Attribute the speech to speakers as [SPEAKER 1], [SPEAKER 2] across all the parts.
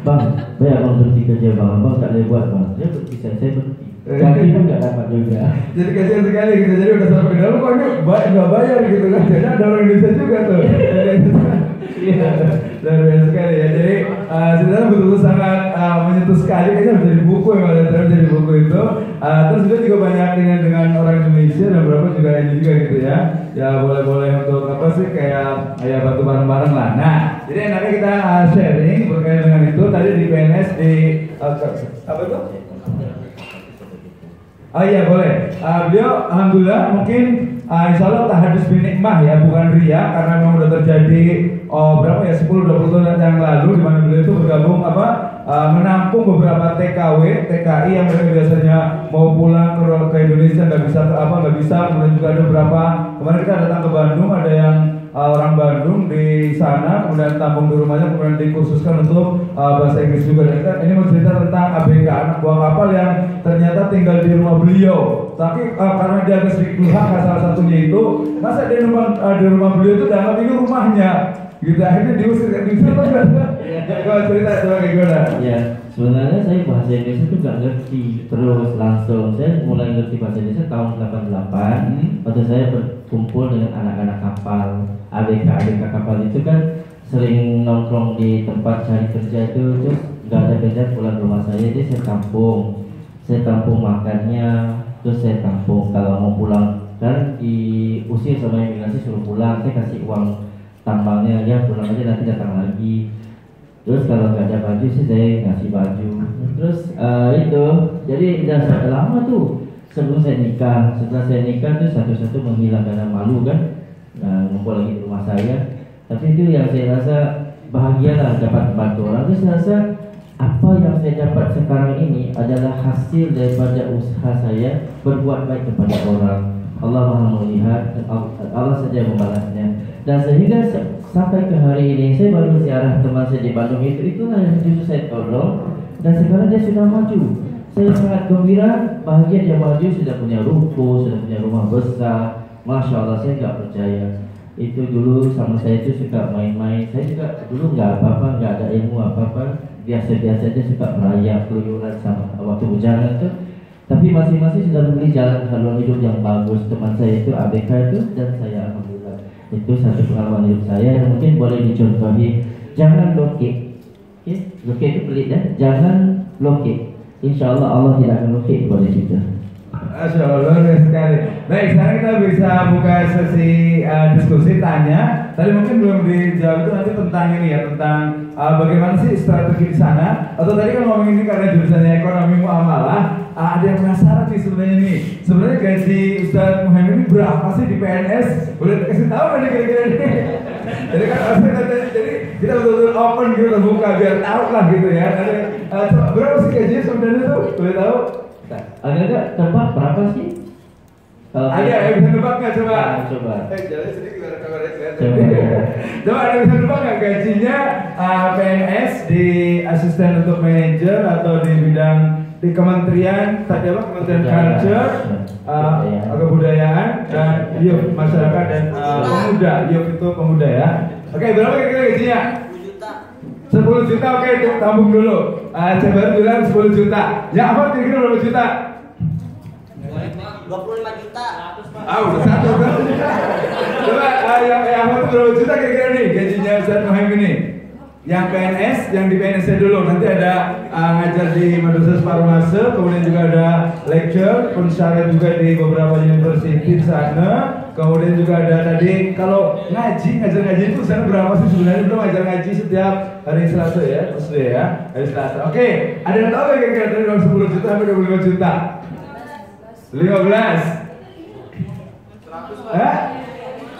[SPEAKER 1] Bang, abang berhenti kerja bang, abang tak boleh buat bang. Saya berhenti, saya berhenti. Gaji pun tak dapat juga.
[SPEAKER 2] Jadi kasihan sekali gitu. Jadi udah sampai dalam kok ini nggak bayar gitu kan. Jadi ada orang Indonesia juga tuh. Iya, luar biasa sekali ya. Jadi sebenarnya betul-betul sangat menyentuh sekali. Kayaknya menjadi buku yang ada menjadi buku itu. Terus juga banyak dengan orang Indonesia dan beberapa juga ini juga gitu ya. Ya boleh untuk apa sih kayak bantu bareng-bareng lah. Nah, jadi enaknya kita sharing berkaitan dengan itu. Tadi di PNS di apa itu? Oh iya boleh. Beliau alhamdulillah mungkin insya Allah tahadus bin nikmah ya, bukan ria, karena memang udah terjadi berapa ya 10-20 tahun yang lalu di mana beliau itu bergabung menampung beberapa TKW, TKI yang mereka biasanya mau pulang ke Indonesia nggak bisa, kemudian juga ada beberapa kemarin kita datang ke Bandung, ada yang orang Bandung di sana kemudian tampung di rumahnya, kemudian dikhususkan untuk bahasa Inggris juga. Dan ini mencerita tentang ABK, anak buah kapal yang ternyata tinggal di rumah beliau, tapi karena dia agak sedikit durhaka, salah satunya itu masa dia di rumah beliau itu dianggap ini rumahnya gitu, akhirnya diusir kan gitu. Kalau cerita coba kayak gimana?
[SPEAKER 1] Ya, sebenarnya saya bahasa Indonesia itu nggak ngerti, terus langsung saya mulai ngerti bahasa Indonesia tahun 88 waktu saya berkumpul dengan anak-anak kapal ABK kapal itu kan sering nongkrong di tempat cari kerja itu, terus nggak ada kerja pulang rumah saya, jadi saya tampung makannya, terus saya tampung kalau mau pulang kan diusir sama imigrasi suruh pulang, saya kasih uang tambangnya, ya pulang aja nanti datang lagi. Terus kalau nggak ada baju sih saya ngasih baju. Terus itu jadi udah lama tuh sebelum saya nikah. Setelah saya nikah tuh satu-satu menghilang karena malu kan, ngumpul lagi di rumah saya. Tapi itu yang saya rasa bahagia lah dapat bantu orang. Terus saya rasa apa yang saya dapat sekarang ini adalah hasil daripada usaha saya berbuat baik kepada orang. Allah Maha melihat, Allah saja membalasnya. Dan sehingga sampai ke hari ini saya baru ziarah teman saya di Bandung, itulah yang justru saya tolong, dan sekarang dia sudah maju. Saya sangat gembira, bahagia dia maju, sudah punya ruko, sudah punya rumah besar. Masya Allah, saya nggak percaya. Itu dulu sama saya itu suka main-main. Saya juga dulu nggak apa-apa, nggak ada ilmu apa-apa, biasa-biasa aja, suka merayap, keluyuran sama waktu berjalan itu. Tapi masing-masing sudah memilih jalan haluan hidup yang bagus. Teman saya itu ABK itu, dan saya alhamdulillah. Itu satu pengalaman hidup saya yang mungkin boleh dicontohi. Jangan loke, loke itu pelit ya. Jangan loke. Insya Allah Allah tidak akan loke kepada kita.
[SPEAKER 2] Masya Allah, luar biasa sekali. Baik, sekarang kita bisa buka sesi diskusi tanya. Tadi mungkin belum dijawab itu nanti tentang ini ya, tentang bagaimana sih strategi di sana. Atau tadi kan ngomong ini karena jurusannya ekonomi muamalah. Ada yang penasaran sih sebenarnya nih. Sebenarnya gaji Ustadz Muhammad ini berapa sih di PNS? Boleh kasih tahu kan kira-kira ini? Jadi kan jadi kita betul-betul open gitu, terbuka biar tahu lah gitu ya. Berapa sih gajinya sebenarnya tuh? Boleh tahu?
[SPEAKER 1] Agak-agak tebak berapa sih?
[SPEAKER 2] Ada yang bisa tebak nggak coba?
[SPEAKER 1] Coba.
[SPEAKER 2] Jalan sedikit biar kameranya kelihatan. Coba ada yang bisa tebak nggak gajinya PNS di asisten untuk manajer atau di bidang di kementerian tadi apa, Kementerian Culture, kebudayaan dan youth, masyarakat dan pemuda. Youth itu pemuda ya. Oke, berapa kira-kira gajinya? 10 juta. Oke, tabung dulu. Saya baru bilang 10 juta. Ya apa kira-kira berapa juta?
[SPEAKER 3] 25 juta.
[SPEAKER 2] Udah satu kan? Coba yang apa tuh berapa juta kira-kira nih gajinya Ustadz Muhammad ini? Yang PNS, yang di PNS dulu. Nanti ada ngajar di Madrasah Farmase, kemudian juga ada lecture, pensyarah juga di beberapa university di sana. Kemudian juga ada tadi kalau ngajar ngaji itu sana berapa sih sebenarnya? Belum ngajar ngaji setiap hari Selasa ya, terus ya, hari Selasa. Oke, ada yang tahu kira-kira dari 10 juta sampai 25 juta? 15. Hah?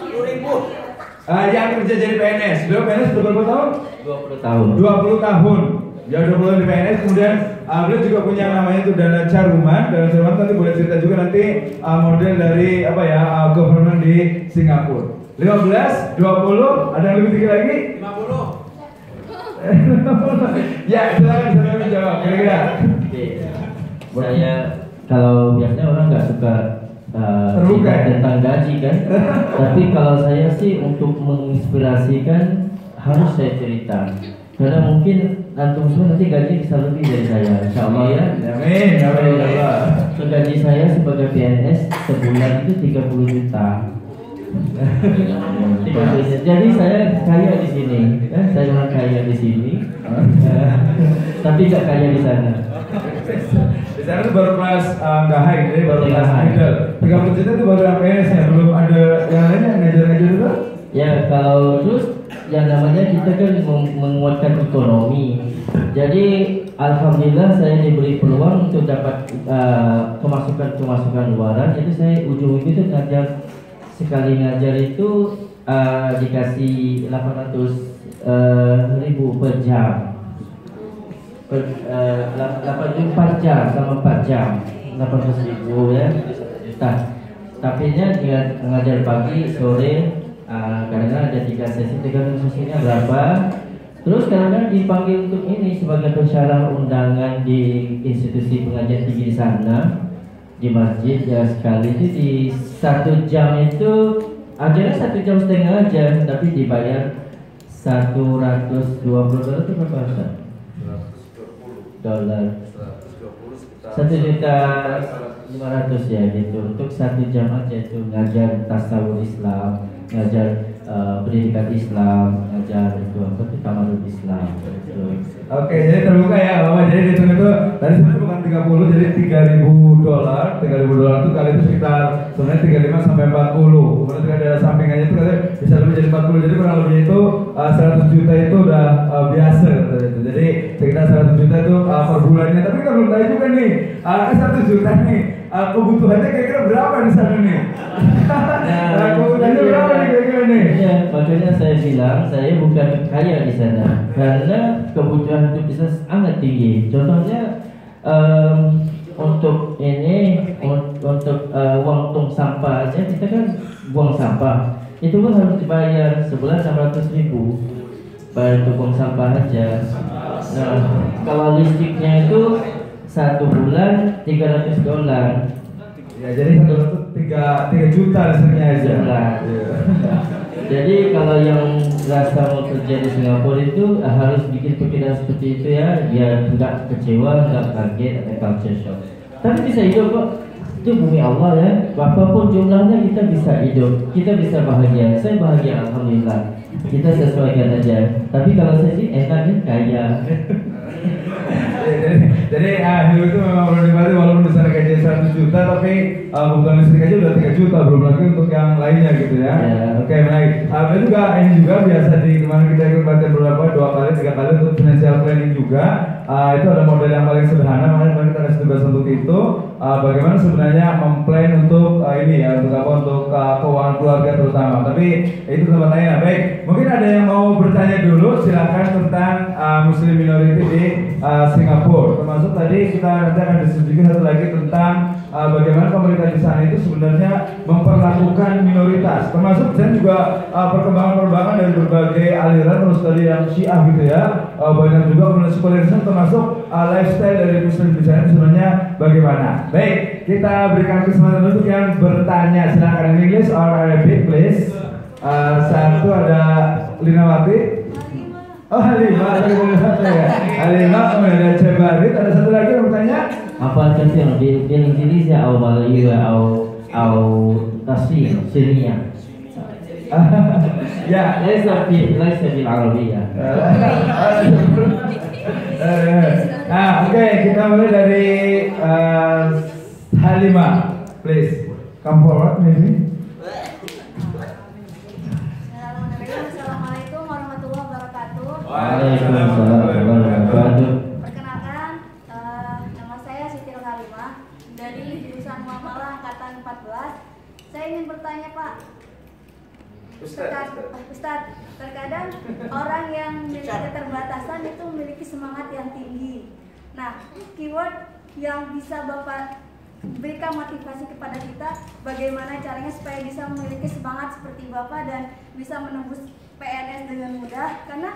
[SPEAKER 3] 10.000.
[SPEAKER 2] Yang kerja jadi PNS, beliau PNS berapa tahun?
[SPEAKER 1] 20 tahun.
[SPEAKER 2] 20 tahun. Ya 20 tahun di PNS, kemudian beliau juga punya namanya itu Dana Caruman. Dana Caruman nanti boleh cerita juga nanti model dari apa ya, government di Singapura. 15, 20, ada yang lebih tinggi lagi? 50. Ya, silakan saya jawab kira-kira.
[SPEAKER 1] Saya kalau biasanya orang nggak suka tentang gaji kan, tapi kalau saya sih untuk menginspirasikan harus saya cerita. Karena mungkin antum semua nanti gaji bisa lebih dari saya, insya Allah ya.
[SPEAKER 2] Amin, amin, ya Allah.
[SPEAKER 1] Gaji saya sebagai PNS sebulan itu 30 juta. 30 juta. Jadi saya kaya di sini, saya orang kaya di sini, tapi gak kaya di sana.
[SPEAKER 2] Di sana itu baru kelas nggak high, jadi baru kelas
[SPEAKER 1] High.
[SPEAKER 2] middle. 30 juta itu baru yang PNS ya, belum ada yang lainnya ngajar-ngajar juga.
[SPEAKER 1] Ya kalau terus yang namanya kita kan menguatkan ekonomi. Jadi alhamdulillah saya diberi peluang untuk dapat kemasukan luaran. Jadi saya ujung-ujung itu ngajar, sekali ngajar itu dikasih 800.000 per jam. 4 jam sama 4 jam 800.000 ya. Nah, tapi dengan ngajar pagi, sore, kadang-kadang ada 3 sesi, tergantung sesinya berapa. Terus kadang-kadang dipanggil untuk ini sebagai pensyarah undangan di institusi pengajian tinggi di sana, di masjid ya. Sekali itu di 1 jam itu ajarnya 1 jam setengah aja, tapi dibayar $120 itu berapa Ustaz? $120 $1.500.000 ya gitu, untuk 1 jam aja itu ngajar tasawuf Islam, ngajar pendidikan Islam, ngajar itu apa tuh tamadun Islam gitu.
[SPEAKER 2] Oke, jadi terbuka ya Bapak. Jadi dihitung itu tadi sebenarnya bukan 30, jadi $3.000. $3.000 itu kali itu sekitar sebenarnya 35 sampai 40. Kemudian ketika ada sampingannya itu katanya bisa lebih jadi 40. Jadi kurang lebih itu 100 juta itu udah biasa gitu. Jadi sekitar 100 juta itu per bulannya. Tapi kita belum tahu juga nih, 100 juta nih kebutuhannya kira-kira berapa di sana nih? Kebutuhannya berapa nih kira-kira nih?
[SPEAKER 1] Ya, makanya saya bilang saya bukan kaya di sana karena kebutuhan hidup di sana sangat tinggi. Contohnya untuk ini, untuk uang tong sampah aja, kita kan buang sampah itu kan harus dibayar sebulan 600.000 bayar untuk buang sampah aja. Nah, kalau listriknya itu 1 bulan $300.
[SPEAKER 2] Ya, jadi satu itu 3 juta listriknya aja.
[SPEAKER 1] Jadi kalau yang rasa mau kerja di Singapura itu harus bikin pikiran seperti itu ya, biar nggak kecewa, nggak kaget, atau culture shock. Tapi bisa hidup kok, itu bumi Allah ya. Apapun jumlahnya kita bisa hidup, kita bisa bahagia. Saya bahagia alhamdulillah. Kita sesuaikan aja. Tapi kalau saya sih enaknya kaya.
[SPEAKER 2] Jadi hidup itu memang perlu dibantu walaupun misalnya gaji 100 juta tapi kebutuhan listrik aja udah 3 juta, belum lagi untuk yang lainnya gitu ya. Oke, menarik. Ini juga biasa di kemana kita ikut baca beberapa 2 kali 3 kali untuk financial planning juga. Itu ada model yang paling sederhana, makanya kita kasih tugas untuk itu. Bagaimana sebenarnya memplan untuk ini ya, untuk apa, untuk keuangan keluarga terutama. Tapi itu tempat lain. Baik, mungkin ada yang mau bertanya dulu, silakan tentang Muslim minority di Singapura. Termasuk tadi kita nanti akan diskusikan satu lagi tentang bagaimana pemerintah di sana itu sebenarnya memperlakukan minoritas. Termasuk dan juga perkembangan dari berbagai aliran, terus tadi yang Syiah gitu ya. Banyak juga kemudian sekularisme, termasuk lifestyle dari Muslim di sana sebenarnya bagaimana. Baik, kita berikan kesempatan untuk yang bertanya. Silakan in English or Arabic please. Satu ada Linawati. Oh, Halimah, Halimah, ada Cebarit. Ada satu lagi yang bertanya.
[SPEAKER 1] Apa kasih di Indonesia atau Bali atau Tasir, Syria?
[SPEAKER 2] Ya,
[SPEAKER 1] ليس بالعربية.
[SPEAKER 2] Oke, kita mulai dari Halimah, please come forward maybe.
[SPEAKER 4] Assalamualaikum warahmatullahi wabarakatuh.
[SPEAKER 1] Waalaikumsalam warahmatullahi wabarakatuh.
[SPEAKER 4] Perkenalkan, nama saya Siti Halimah dari jurusan Muamalah angkatan 14. Saya ingin bertanya Pak, Ustadz, terkadang orang yang memiliki keterbatasan itu memiliki semangat yang tinggi. Nah, keyword yang bisa Bapak berikan motivasi kepada kita, bagaimana caranya supaya bisa memiliki semangat seperti Bapak dan bisa menembus PNS dengan mudah, karena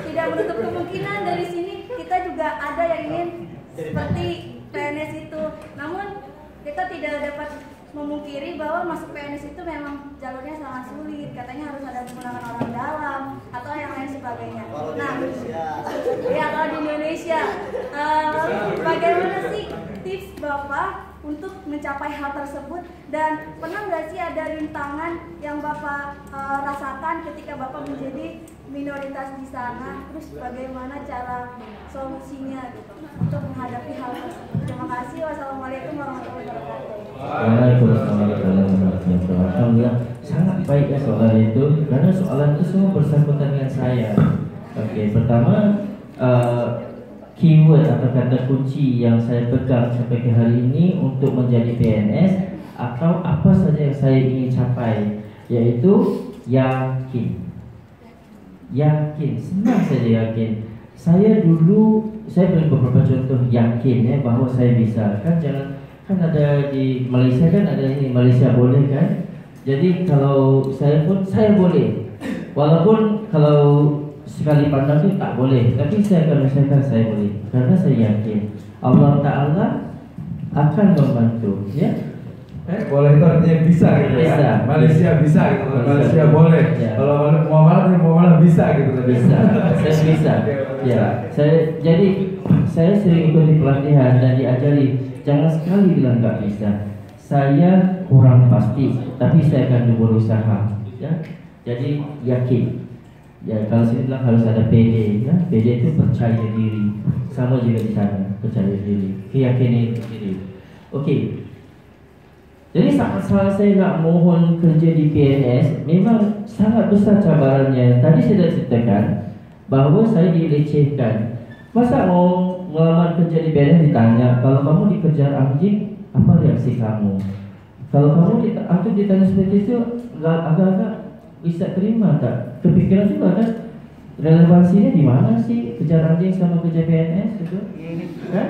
[SPEAKER 4] tidak menutup kemungkinan dari sini kita juga ada yang ingin seperti PNS itu, namun kita tidak dapat memungkiri bahwa masuk PNS itu memang jalurnya sangat sulit. Katanya harus ada menggunakan orang dalam atau yang lain sebagainya. Nah, ya kalau di Indonesia, bagaimana sih tips Bapak untuk mencapai hal tersebut, dan pernah nggak sih ada rintangan yang Bapak rasakan ketika Bapak menjadi minoritas di sana, terus bagaimana cara solusinya gitu untuk menghadapi hal tersebut? Terima kasih. Wassalamualaikum warahmatullahi wabarakatuh.
[SPEAKER 1] Waalaikumsalam warahmatullahi wabarakatuh. Alhamdulillah, sangat baik ya soalan itu, karena soalan itu semua bersangkutan dengan saya. Oke, pertama keyword atau kata kunci yang saya pegang sampai ke hari ini untuk menjadi PNS atau apa saja yang saya ingin capai, yaitu yakin. Yakin, senang saja yakin. Saya beri beberapa contoh yakin ya bahwa saya bisa. Kan ada di Malaysia, kan ada ini Malaysia boleh kan. Jadi kalau saya boleh. Walaupun kalau sekali pandang itu tak boleh, tapi saya akan merasakan saya boleh, karena saya yakin Allah Ta'ala akan membantu ya.
[SPEAKER 2] Boleh itu artinya bisa gitu
[SPEAKER 1] Bisa.
[SPEAKER 2] ya. Malaysia bisa gitu. Malaysia boleh.
[SPEAKER 1] Ya.
[SPEAKER 2] Kalau mau malah bisa gitu.
[SPEAKER 1] Bisa, saya bisa. Ya, saya sering ikuti pelatihan dan diajari jangan sekali bilang nggak bisa. Saya kurang pasti, tapi saya akan berusaha. Ya, jadi yakin. Ya, kalau saya bilang harus ada PD, ya. PD itu percaya diri. Sama juga di sana, percaya diri, keyakinan diri. Oke. Jadi saat saya nak mohon kerja di PNS, memang sangat besar cabarannya. Tadi saya dah ceritakan bahawa saya dilecehkan. Masa mau melamar kerja di PNS ditanya, kalau kamu dikejar anjing, apa reaksi kamu? Kalau kamu ditanya seperti itu, agak-agak bisa terima tak? Kepikiran juga kan? Relevansinya di mana sih kejar anjing sama kerja PNS itu? Kan?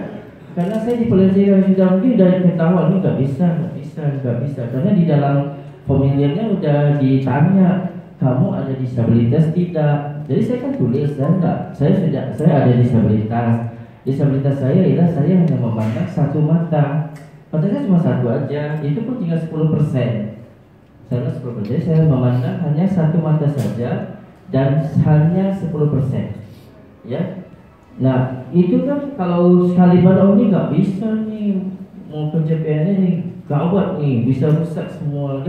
[SPEAKER 1] Karena saya dipelajari sudah mungkin dari ketahuan ini nggak bisa. Karena di dalam formulirnya udah ditanya kamu ada disabilitas tidak. Jadi saya kan tulis saya ada disabilitas. Disabilitas saya ialah saya hanya memandang satu mata. Matanya cuma satu aja. Itu pun tinggal 10%. Saya 10%. Saya memandang hanya satu mata saja dan hanya 10%. Ya. Nah, itu kan kalau sekali pada ini nggak bisa nih mau kerja PNS nih, gawat nih, bisa rusak semua.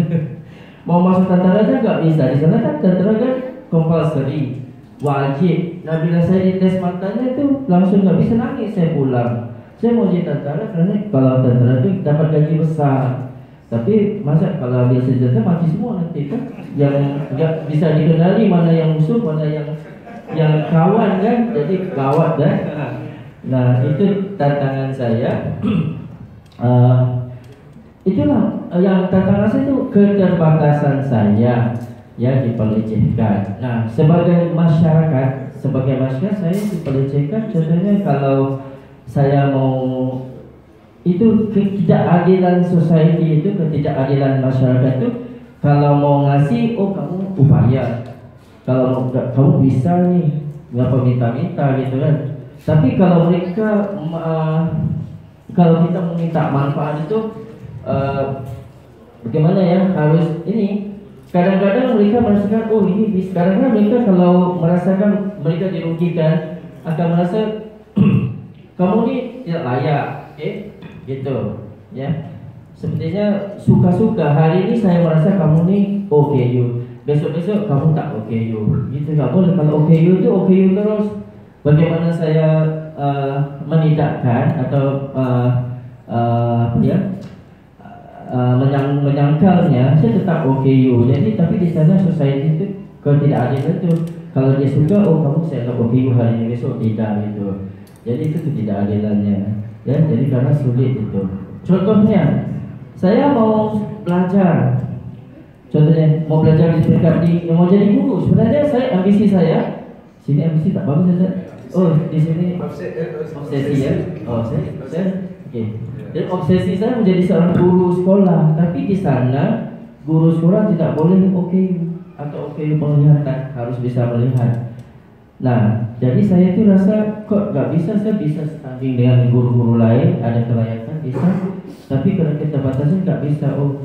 [SPEAKER 1] Mau masuk tentara aja nggak bisa. Di sana kan tentara kan compulsory, wajib. Nah, bila saya dites matanya itu langsung nggak bisa, nangis saya pulang. Saya mau jadi tentara karena kalau tentara itu dapat gaji besar. Tapi masa kalau dia senjata mati semua nanti kan, yang nggak bisa dikenali mana yang musuh, mana yang kawan kan, jadi gawat dah. Nah, itu tantangan saya. Itulah yang tantangan saya itu keterbatasan saya ya dipelecehkan. Nah, sebagai masyarakat saya dipelecehkan. Contohnya kalau saya mau itu ketidakadilan society itu, ketidakadilan masyarakat itu, kalau mau ngasih, oh kamu upaya. Kalau kamu bisa nih, ngapa minta-minta gitu kan. Tapi kalau mereka kalau kita meminta manfaat itu bagaimana ya, harus ini. Kadang-kadang mereka merasakan oh ini bisa. Kadang-kadang mereka kalau merasakan mereka dirugikan akan merasa kamu ini tidak layak, gitu ya. Sepertinya suka-suka hari ini saya merasa kamu nih OKU. Besok-besok kamu tak OKU, gitu nggak boleh. Kalau OKU itu OKU terus. Bagaimana saya menidakkan atau menyangkalnya, saya tetap OKU. Jadi tapi di sana society itu kalau tidak adil itu, kalau dia suka, oh kamu saya tak OKU hari ini, besok tidak gitu. Jadi itu ketidakadilannya, ya. Jadi karena sulit itu. Contohnya, saya mau belajar. Contohnya mau belajar di mau jadi guru. Sebenarnya saya ambisi saya. Sini ambisi tak bagus saja. Oh di sini obsesi ya. Oh saya oke. Dan obsesi saya menjadi seorang guru sekolah. Tapi di sana guru sekolah tidak boleh OKU atau OKU penglihatan, harus bisa melihat. Nah jadi saya itu rasa kok nggak bisa, saya bisa standing dengan guru-guru lain, ada kelayakan bisa, tapi karena keterbatasan nggak bisa. Oh,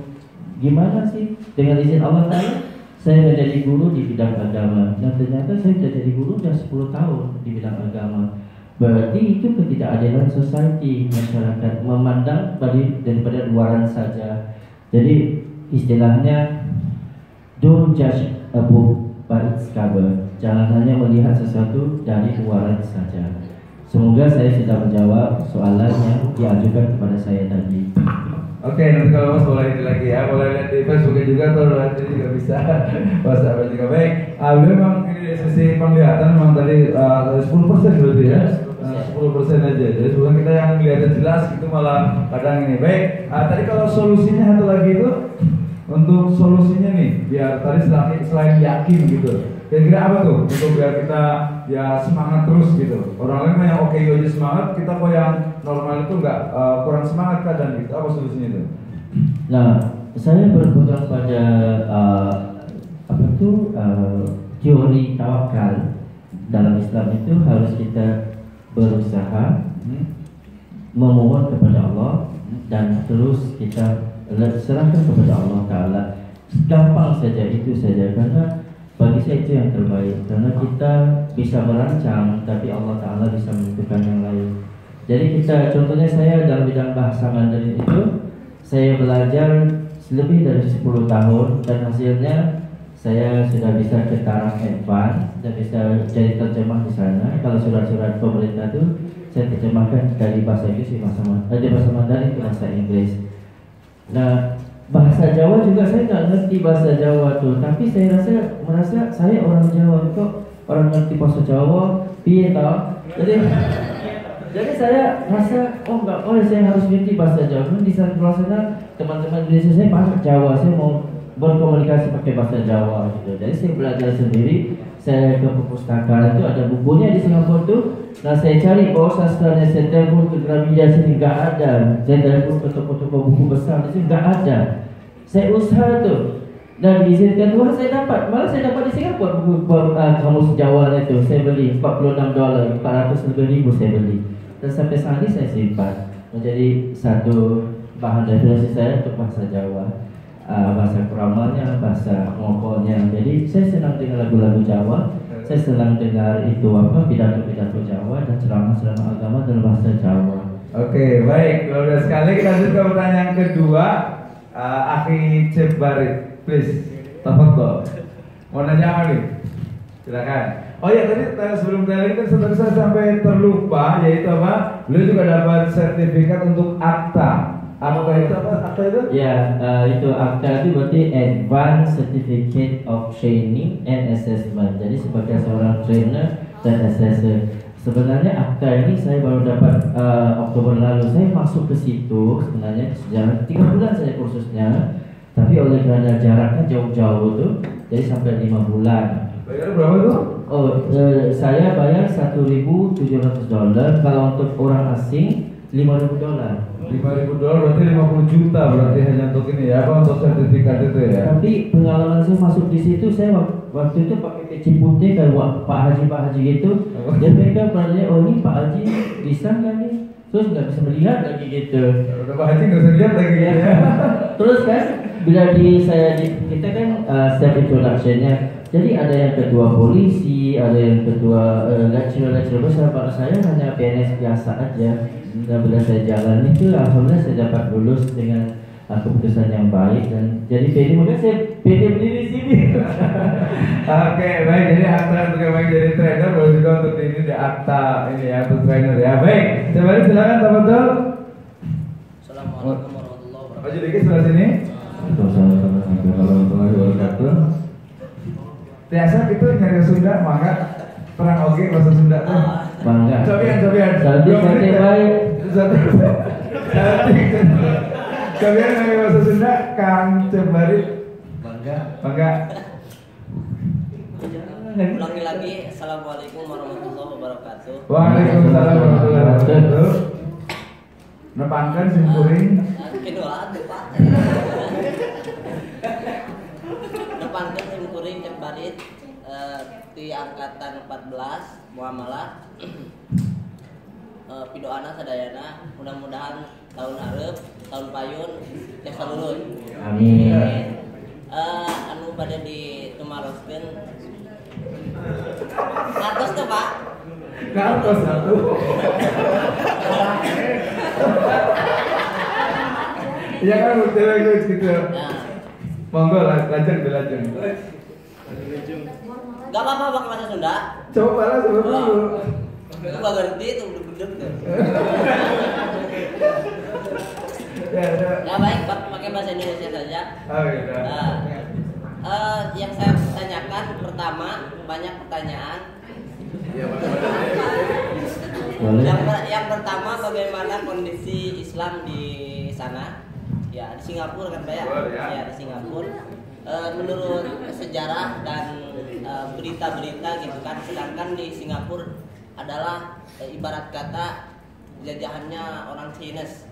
[SPEAKER 1] gimana sih? Dengan izin Allah Ta'ala, saya menjadi guru di bidang agama. Dan ternyata saya sudah jadi guru sudah 10 tahun di bidang agama. Berarti itu ketidakadilan society, masyarakat memandang daripada luaran saja. Jadi istilahnya don't judge a book by its cover. Jangan hanya melihat sesuatu dari luaran saja. Semoga saya sudah menjawab soalan yang diajukan kepada saya tadi.
[SPEAKER 2] Oke, nanti kalau Mas boleh ini lagi ya, boleh lihat di Facebook juga atau nanti juga bisa. WhatsApp juga baik. Memang ini dari sisi penglihatan memang tadi 10% berarti ya. 10% aja. Jadi sebelum kita yang kelihatan jelas itu malah kadang ini. Baik. Tadi kalau solusinya satu lagi itu untuk solusinya nih, biar tadi selain yakin gitu. Kira-kira apa tuh untuk biar kita ya semangat terus gitu. Orang lain yang oke aja semangat, kita kok yang normal itu nggak kurang semangat kadang gitu. Apa solusinya itu?
[SPEAKER 1] Nah, saya berpegang pada teori tawakal. Dalam Islam itu harus kita berusaha memohon kepada Allah dan terus kita serahkan kepada Allah Ta'ala. Gampang saja, itu saja, karena bagi saya itu yang terbaik. Karena kita bisa merancang, tapi Allah Ta'ala bisa menentukan yang lain. Jadi kita, contohnya saya dalam bidang bahasa Mandarin itu, saya belajar lebih dari 10 tahun dan hasilnya saya sudah bisa ke taraf advance dan bisa jadi terjemah di sana. Kalau surat-surat pemerintah itu saya terjemahkan dari bahasa Inggris dari bahasa Mandarin ke bahasa Inggris. Nah, bahasa Jawa juga saya nggak ngerti bahasa Jawa tuh, tapi saya merasa saya orang Jawa kok, orang ngerti bahasa Jawa, piye tau? Jadi saya rasa nggak boleh, saya harus ngerti bahasa Jawa. Di sana teman-teman Indonesia saya bahasa Jawa, saya mau berkomunikasi pakai bahasa Jawa gitu. Jadi saya belajar sendiri. Saya ke perpustakaan itu ada bukunya di Singapura tuh. Nah, saya cari bawah sastranya, saya telepon ke Gramedia sini nggak ada. Saya telepon ke toko-toko buku besar di sini nggak ada. Saya usaha tuh dan diizinkan Tuhan saya dapat. Malah saya dapat di Singapura buku kamus Jawa itu. Saya beli $46, 400 ribu saya beli. Dan sampai saat ini saya simpan menjadi satu bahan referensi saya untuk bahasa Jawa. Bahasa Keramalnya, bahasa Mongolnya. Jadi saya senang dengar lagu-lagu Jawa. Saya senang dengar itu pidato-pidato Jawa dan ceramah-ceramah agama dalam bahasa Jawa.
[SPEAKER 2] Oke, baik. Kalau udah sekali kita lanjut ke pertanyaan kedua. Akhi Cebarit, please. Tafadhol. Mau nanya apa nih? Silakan. Oh ya, tadi sebelum tadi kan saya sampai terlupa, yaitu apa? Beliau juga dapat sertifikat untuk akta. Akta itu apa? Akta itu?
[SPEAKER 1] Ya, itu akta itu berarti Advanced Certificate of Training and Assessment. Jadi sebagai seorang trainer dan assessor. Sebenarnya akta ini saya baru dapat Oktober lalu. Saya masuk ke situ sebenarnya sejarah 3 bulan saja kursusnya. Tapi oleh karena jaraknya jauh-jauh tuh, jadi sampai 5 bulan.
[SPEAKER 2] Bayar berapa tuh?
[SPEAKER 1] Saya bayar $1.700. Kalau untuk orang asing $5.000.
[SPEAKER 2] $5.000 berarti 50 juta berarti hanya untuk ini ya, apa untuk sertifikat itu ya.
[SPEAKER 1] Tapi pengalaman saya masuk di situ, saya waktu itu pakai peci putih kayak Pak Haji gitu. Dan mereka bertanya, oh ini Pak Haji bisa nggak nih? Terus nggak bisa melihat lagi gitu.
[SPEAKER 2] Udah Pak Haji nggak bisa lihat lagi ya.
[SPEAKER 1] Terus kan bila kita kan self introductionnya. Jadi ada yang ketua polisi, ada yang ketua lecturer besar. Pak saya hanya PNS biasa aja. Dan bila saya jalan itu, alhamdulillah saya dapat lulus dengan keputusan yang baik dan jadi pede, makanya saya pede berdiri di sini.
[SPEAKER 2] Oke, baik. Jadi akta untuk yang baik jadi trainer, boleh juga untuk ini di akta ini ya untuk trainer ya. Baik, coba silakan teman-teman.
[SPEAKER 3] Assalamualaikum warahmatullahi wabarakatuh.
[SPEAKER 2] Maju dikit sebelah sini.
[SPEAKER 1] Assalamualaikum warahmatullahi wabarakatuh.
[SPEAKER 2] Biasa itu nyari Sunda, maka perang oke bahasa Sunda tuh.
[SPEAKER 1] Bangga.
[SPEAKER 2] Cobian.
[SPEAKER 1] Santai baik.
[SPEAKER 2] Cobian dari bahasa Sunda, Kang Cebarit. Bangga.
[SPEAKER 3] Ulangi lagi. Assalamualaikum warahmatullahi wabarakatuh.
[SPEAKER 2] Waalaikumsalam warahmatullahi wabarakatuh. Nepankan simpuring.
[SPEAKER 3] Nepankan simpuring Cebarit. di angkatan 14 muamalah pidoana sadayana mudah-mudahan tahun hareup tahun payun tiasa luluy.
[SPEAKER 1] Amin.
[SPEAKER 3] Anu pada ditumaroskeun ngatos tuh Pak.
[SPEAKER 2] Ngatos satu. Iya kan udah gitu. Monggo lanjut.
[SPEAKER 3] Gak apa-apa pakai bahasa Sunda.
[SPEAKER 2] Coba lah dulu.
[SPEAKER 3] Itu gak ngerti itu gede tuh. Ya baik, pakai bahasa Indonesia saja.
[SPEAKER 2] Oh iya.
[SPEAKER 3] Yang saya tanyakan pertama banyak pertanyaan.
[SPEAKER 1] Boleh.
[SPEAKER 3] Yang pertama bagaimana kondisi Islam di sana? Ya di Singapura kan Pak ya? Ya di Singapura. Menurut sejarah dan berita-berita gitu kan, sedangkan di Singapura adalah ibarat kata jajahannya orang Chinese.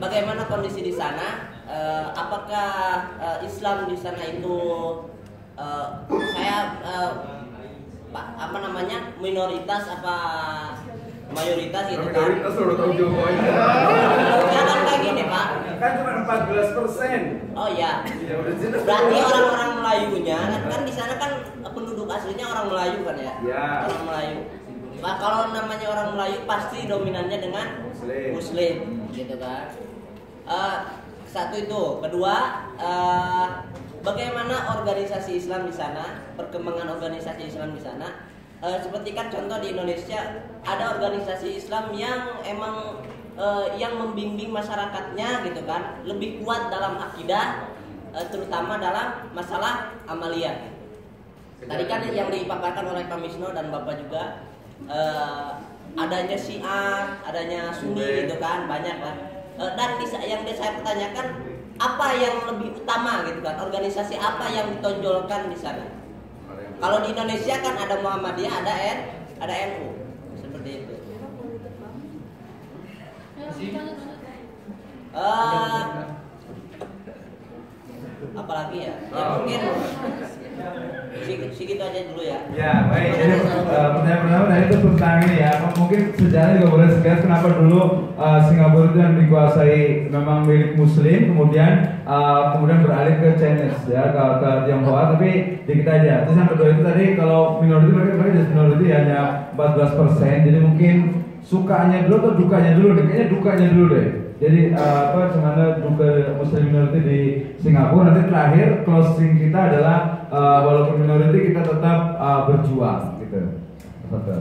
[SPEAKER 3] Bagaimana kondisi di sana? Apakah Islam di sana itu minoritas apa mayoritas gitu kan?
[SPEAKER 2] Mayoritas udah tahu jawabannya.
[SPEAKER 3] Jangan kayak gini Pak.
[SPEAKER 2] Kan cuma 14%.
[SPEAKER 3] Oh iya.
[SPEAKER 2] Iya udah jelas.
[SPEAKER 3] Berarti orang-orang Melayunya kan di sana kan penduduk aslinya orang Melayu kan ya?
[SPEAKER 2] Ya.
[SPEAKER 3] Orang Melayu. Nah, kalau namanya orang Melayu pasti dominannya dengan Muslim gitu kan. Satu itu, kedua bagaimana organisasi Islam di sana, perkembangan organisasi Islam di sana. Seperti kan contoh di Indonesia ada organisasi Islam yang emang yang membimbing masyarakatnya gitu kan, lebih kuat dalam akidah, terutama dalam masalah amaliyah. Tadi kan yang dipaparkan oleh Pak Misno dan Bapak juga adanya Syiah, adanya Sunni gitu kan, banyak lah. Dan yang saya pertanyakan apa yang lebih utama gitu kan, organisasi apa yang ditonjolkan di sana? Kalau di Indonesia kan ada Muhammadiyah, ada NU, seperti itu. Apalagi ya? Ya mungkin segitu aja dulu ya.
[SPEAKER 2] Ya baik. Jadi pertanyaan pertama tadi itu tentang ini ya. Mungkin sejarah juga boleh sekilas kenapa dulu Singapura itu yang dikuasai memang milik Muslim, kemudian beralih ke Chinese ya, ke Tionghoa, tapi dikit aja. Terus yang kedua itu tadi kalau minority mereka jadi minority hanya 14%. Jadi mungkin sukanya dulu atau dukanya dulu deh? Kayaknya dukanya dulu deh. Jadi sebenarnya duka Muslim minority di Singapura. Nanti terakhir closing kita adalah walaupun minority kita tetap berjuang gitu. Betul.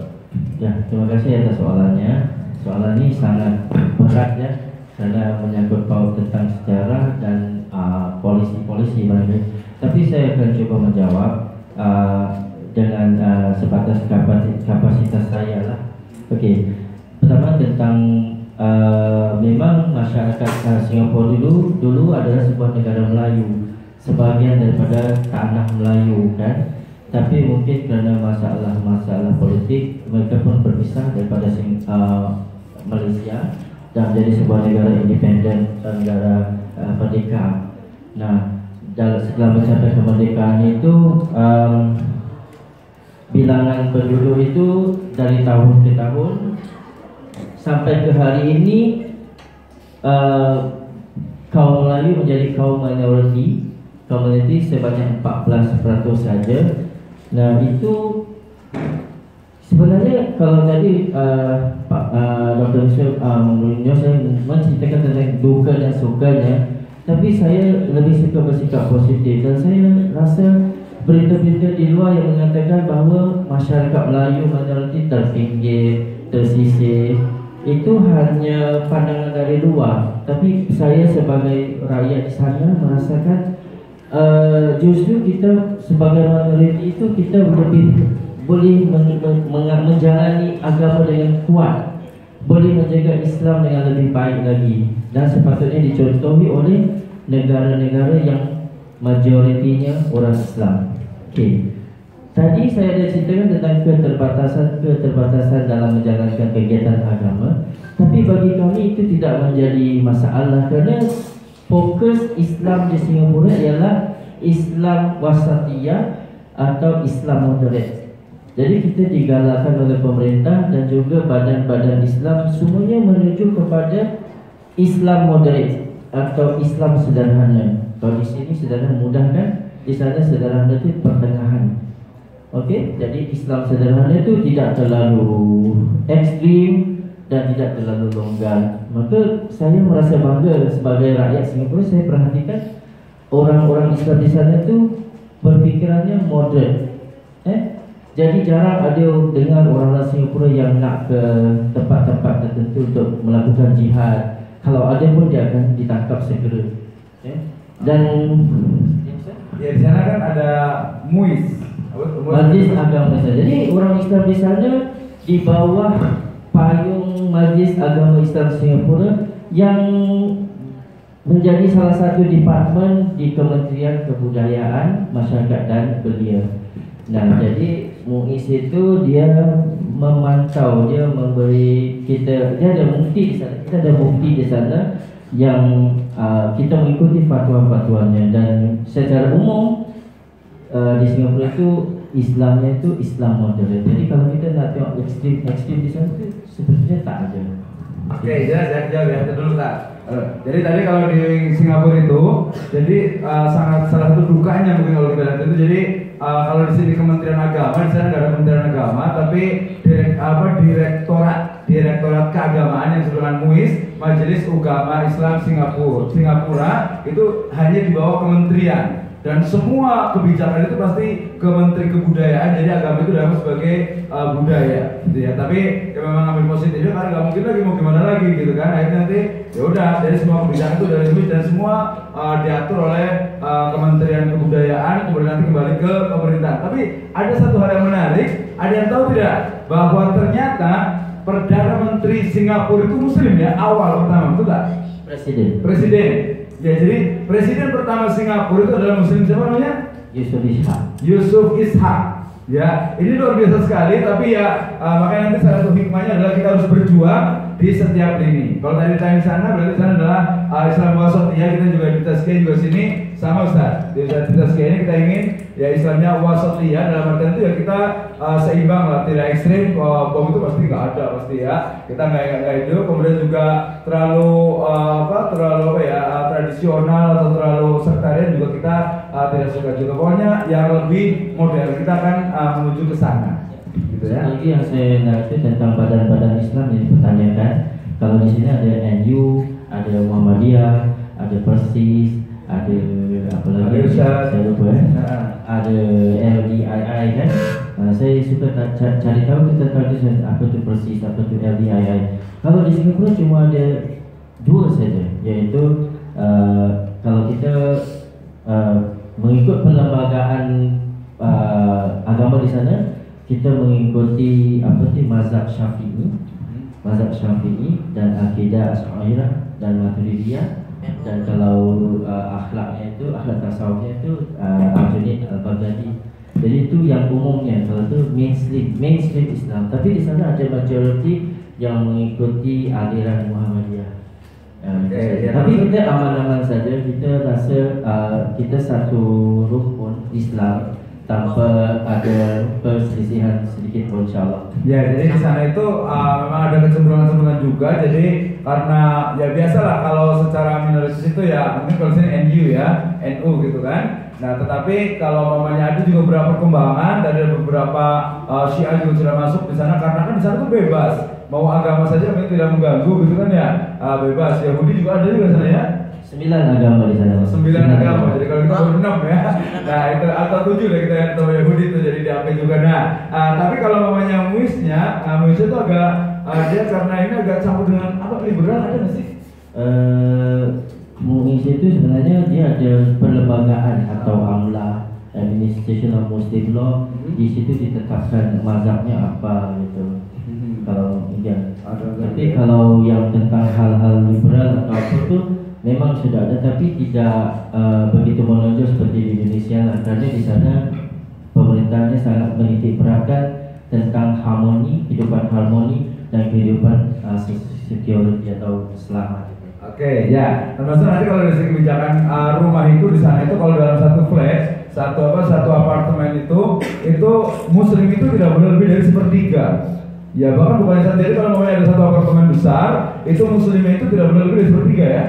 [SPEAKER 1] Ya, terima kasih atas soalannya. Soalan ini sangat berat ya, karena menyangkut paut tentang sejarah dan polisi barangkali. Tapi saya akan coba menjawab dengan sebatas kapasitas saya lah. Oke. Pertama tentang memang masyarakat Singapura dulu adalah sebuah negara Melayu, sebagian daripada tanah Melayu kan. Tapi mungkin kerana masalah politik mereka pun berpisah daripada Malaysia dan menjadi sebuah negara independen, negara merdeka. Nah, setelah mencapai kemerdekaan itu bilangan penduduk itu dari tahun ke tahun sampai ke hari ini kaum Melayu menjadi kaum minoriti sebanyak 14% saja. Nah itu sebenarnya kalau tadi Pak Dr. Munyo saya menceritakan tentang duka dan sukanya, tapi saya lebih suka bersikap positif dan saya rasa berita-berita di luar yang mengatakan bahawa masyarakat Melayu minoriti terpinggir, tersisih, itu hanya pandangan dari luar. Tapi saya sebagai rakyat di sana merasakan justru kita sebagai minoriti itu kita lebih boleh menjalani agama dengan kuat, boleh menjaga Islam dengan lebih baik lagi, dan sepatutnya dicontohi oleh negara-negara yang majoritinya orang Islam. Okey. Tadi saya ada ceritakan tentang keterbatasan dalam menjalankan kegiatan agama, tapi bagi kami itu tidak menjadi masalah kerana fokus Islam di Singapura ialah Islam wasatiyah atau Islam moderate. Jadi kita digalakkan oleh pemerintah dan juga badan-badan Islam semuanya menuju kepada Islam moderate atau Islam sederhana. Kalau di sini sederhana mudah kan? Di sana sederhana itu pertengahan. Okey, jadi Islam sederhana itu tidak terlalu ekstrim dan tidak terlalu longgar. Maka saya merasa bangga sebagai rakyat Singapura. Saya perhatikan orang-orang Islam di sana itu berfikirannya moderate. Jadi jarang ada dengar orang Singapura yang nak ke tempat-tempat tertentu untuk melakukan jihad. Kalau ada pun dia akan ditangkap segera. Dan
[SPEAKER 2] ya di sana kan ada MUIS,
[SPEAKER 1] Majlis Agama Islam. Jadi orang Islam di sana di bawah payung Majlis Agama Islam Singapura yang menjadi salah satu departemen di Kementerian Kebudayaan, Masyarakat dan Belia. Nah, jadi MUIS itu dia memantau, dia memberi kita, dia ada mufti di sana. Kita ada mufti di sana yang kita mengikuti fatwa-fatwanya, dan secara umum di Singapura itu Islamnya itu Islam moderate. Jadi kalau kita nak tengok ekstrim di sana itu sepertinya tak ada.
[SPEAKER 2] Oke, ya dulu tak. Jadi tadi kalau di Singapura itu, jadi sangat salah satu dukanya mungkin kalau kita lihat itu. Jadi kalau di sini Kementerian Agama, di sana nggak ada Kementerian Agama, tapi Direktorat Keagamaan yang disebut MUIS, Majelis Ugama Islam Singapura itu hanya di bawah kementerian. Dan semua kebijakan itu pasti Kementerian Kebudayaan, jadi agama itu dianggap sebagai budaya, gitu ya. Tapi ya memang ambil positifnya karena nggak mungkin lagi mau gimana lagi, gitu kan. Akhirnya nanti ya udah, jadi semua kebijakan itu dari MUIS dan semua diatur oleh Kementerian Kebudayaan, kemudian nanti kembali ke pemerintah. Tapi ada satu hal yang menarik, ada yang tahu tidak bahwa ternyata Perdana Menteri Singapura itu Muslim ya, awal pertama, betul tak? Presiden. Ya, jadi presiden pertama Singapura itu adalah Muslim, siapa namanya? Yusuf Ishak. Ya, ini luar biasa sekali. Tapi ya makanya nanti salah satu hikmahnya adalah kita harus berjuang di setiap lini. Kalau tadi tanya sana, berarti sana adalah Islam wasatiyah. Kita juga di Tazkiyah juga sini sama Ustaz. Di Tazkiyah ini kita ingin ya Islamnya wasatiyah, dalam artian itu ya kita seimbang lah, tidak ekstrim. Bom itu pasti nggak ada, pasti ya. Kita nggak itu. Kemudian juga terlalu tradisional atau terlalu sektarian juga kita tidak suka juga. Pokoknya yang lebih modern, kita akan menuju ke sana. Gitu ya.
[SPEAKER 1] Lagi yang saya ngerti tentang badan-badan Islam yang dipertanyakan. Kalau di sini ada NU, ada Muhammadiyah, ada Persis, ada apa lagi? Saya lupa ya. Ada LDII kan. Saya suka cari tahu tentang apa itu Persis, apa itu LDII. Kalau di Singapura cuma ada dua saja, yaitu kalau kita mengikut perlembagaan agama di sana, kita mengikuti mazhab Syafi'i dan akidah Asy'ariyah dan Maturidiyah. Dan kalau akhlaknya itu, akhlak tasawufnya itu Al-Junaid Al-Baghdadi. Jadi itu yang umumnya, kalau itu mainstream Islam. Tapi di sana ada majority yang mengikuti aliran Muhammadiyah. Tapi kita aman-aman saja. Kita rasa kita satu rukun Islam tanpa ada perselisihan sedikit pun, insyaallah.
[SPEAKER 2] Ya, jadi di sana itu memang ada kecenderungan juga. Jadi karena ya biasalah kalau secara minoritas itu ya mungkin kalau sini NU ya, NU gitu kan. Nah, tetapi kalau mamanya ada juga beberapa perkembangan, dan ada beberapa Syiah juga sudah masuk di sana, karena kan di sana tuh bebas, mau agama saja mungkin tidak mengganggu gitu kan ya, bebas. Yahudi juga ada juga sana ya.
[SPEAKER 1] 9 agama di sana.
[SPEAKER 2] 9 agama. Jadi kalau kita baru 6 ya. Nah, itu atau 7 lah kita yang tahu Yahudi itu jadi diambil juga. Nah, tapi kalau namanya MUIS-nya, MUIS itu agak dia karena ini agak campur dengan apa, liberal ada nggak sih?
[SPEAKER 1] MUIS itu sebenarnya dia ada perlembagaan atau AMLA, Administration of Muslim Law. Di situ ditetapkan mazhabnya apa gitu. Kalau ya. Tapi kalau yang tentang hal-hal liberal atau apa tuh memang sudah ada, tapi tidak begitu menonjol seperti di Indonesia lah, karena di sana pemerintahnya sangat menitik beratkan tentang kehidupan harmoni dan kehidupan security atau selamat.
[SPEAKER 2] Oke, ya. Termasuk nanti kalau dari segi kebijakan rumah itu di sana itu kalau dalam satu flat, satu apartemen itu muslim itu tidak boleh lebih dari sepertiga. Ya bahkan bukan saja, jadi kalau ada satu apartemen besar, itu muslimnya itu tidak boleh lebih dari sepertiga ya.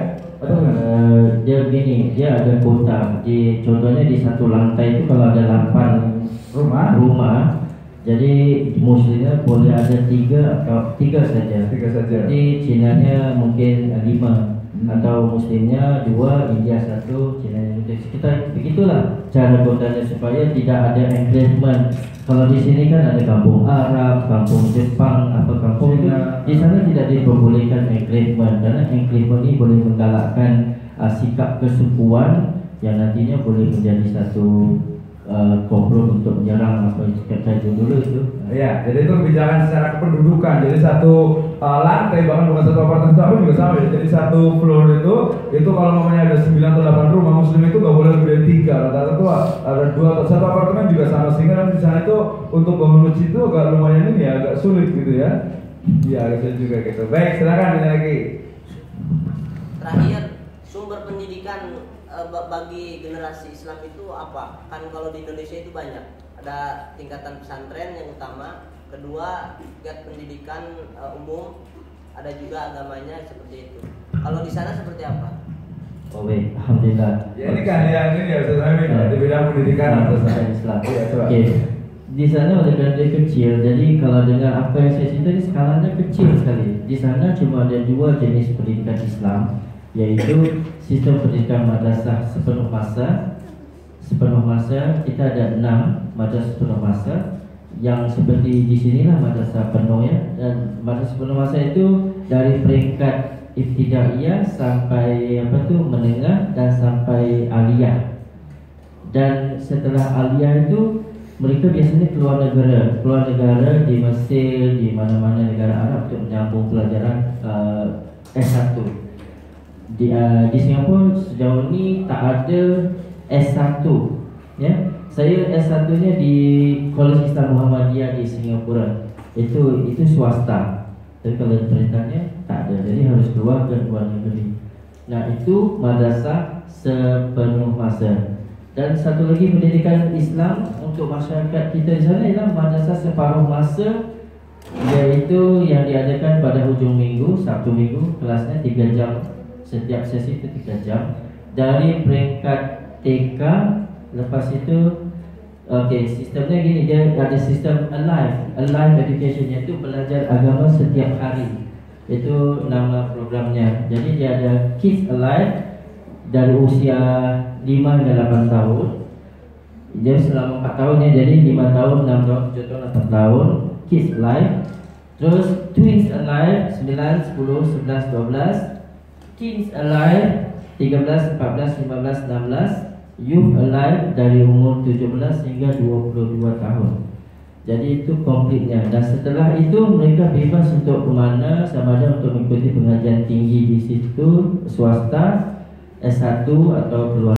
[SPEAKER 1] Dia begini, dia ada kota. Contohnya di satu lantai itu kalau ada 8 rumah, jadi muslimnya boleh ada 3 atau 3 saja. Jadi Cinanya mungkin 5 atau muslimnya 2, India 1, Cina 1. Kita begitulah cara kotanya supaya tidak ada encroachment. Kalau di sini kan ada kampung Arab, kampung Jepang, apa kampung itu di sana tidak diperbolehkan encroachment, karena encroachment ini boleh menggalakkan sikap kesukuan yang nantinya boleh menjadi satu komplot untuk menyerang apa yang kita dulu itu.
[SPEAKER 2] Ya, jadi itu kebijakan secara kependudukan. Jadi satu lantai, bahkan bukan satu apartemen itu juga sama. Jadi satu floor itu kalau namanya ada 9 atau 8 rumah muslim itu nggak boleh lebih dari 3. Rata-rata tuh ada 2 atau 1 apartemen juga sama, sehingga nanti di sana itu untuk bangun masjid itu agak lumayan ini ya, agak sulit gitu ya. Iya, harusnya juga gitu. Baik, silakan ada lagi.
[SPEAKER 3] Terakhir, sumber pendidikan bagi generasi Islam itu apa? Kan kalau di Indonesia itu banyak. Ada tingkatan pesantren yang utama, kedua tingkat pendidikan umum, ada juga agamanya seperti itu. Kalau di sana seperti apa?
[SPEAKER 1] Oh baik, alhamdulillah.
[SPEAKER 2] Ya ini kan yang ini ya Ustaz di bidang pendidikan atau
[SPEAKER 1] Islam.
[SPEAKER 2] Iya, coba.
[SPEAKER 1] Oke. Di sana oleh karena dia kecil, jadi kalau dengan apa yang saya cerita ini skalanya kecil sekali. Di sana cuma ada 2 jenis pendidikan Islam, yaitu sistem pendidikan madrasah sepenuh masa. Sepenuh masa kita ada 6 madrasah sepenuh masa, yang seperti di sinilah madrasah penuh ya. Dan madrasah sepenuh masa itu dari peringkat ibtidaiyah sampai menengah dan sampai aliyah. Dan setelah aliyah itu mereka biasanya keluar negara di Mesir, di mana-mana negara Arab untuk menyambung pelajaran S1. Di Singapura sejauh ini tak ada S1 ya. Saya S1-nya di College Islam Muhammadiyah di Singapura. Itu swasta. Tapi kalau perintahnya tak ada. Jadi harus keluar ke luar negeri. Nah, itu madrasah sepenuh masa. Dan satu lagi pendidikan Islam untuk masyarakat kita di sana ialah madrasah separuh masa, yaitu yang diadakan pada hujung minggu, Sabtu minggu, kelasnya 3 jam. Setiap sesi itu 3 jam. Dari peringkat TK, lepas itu sistemnya gini, dia ada sistem alive education, iaitu belajar agama setiap hari. Itu nama programnya. Jadi dia ada Kids Alive dari usia 5 hingga 8 tahun. Jadi selama 4 tahun ya, jadi 5 tahun, 6 tahun, 7 tahun, 8 tahun Kids Alive. Terus Twins Alive 9, 10, 11, 12. Teens Alive 13, 14, 15, 16. Youth Alive dari umur 17 hingga 22 tahun. Jadi itu komplitnya. Dan setelah itu mereka bebas untuk kemana, sama ada untuk mengikuti pengajian tinggi di situ, swasta, S1 atau keluar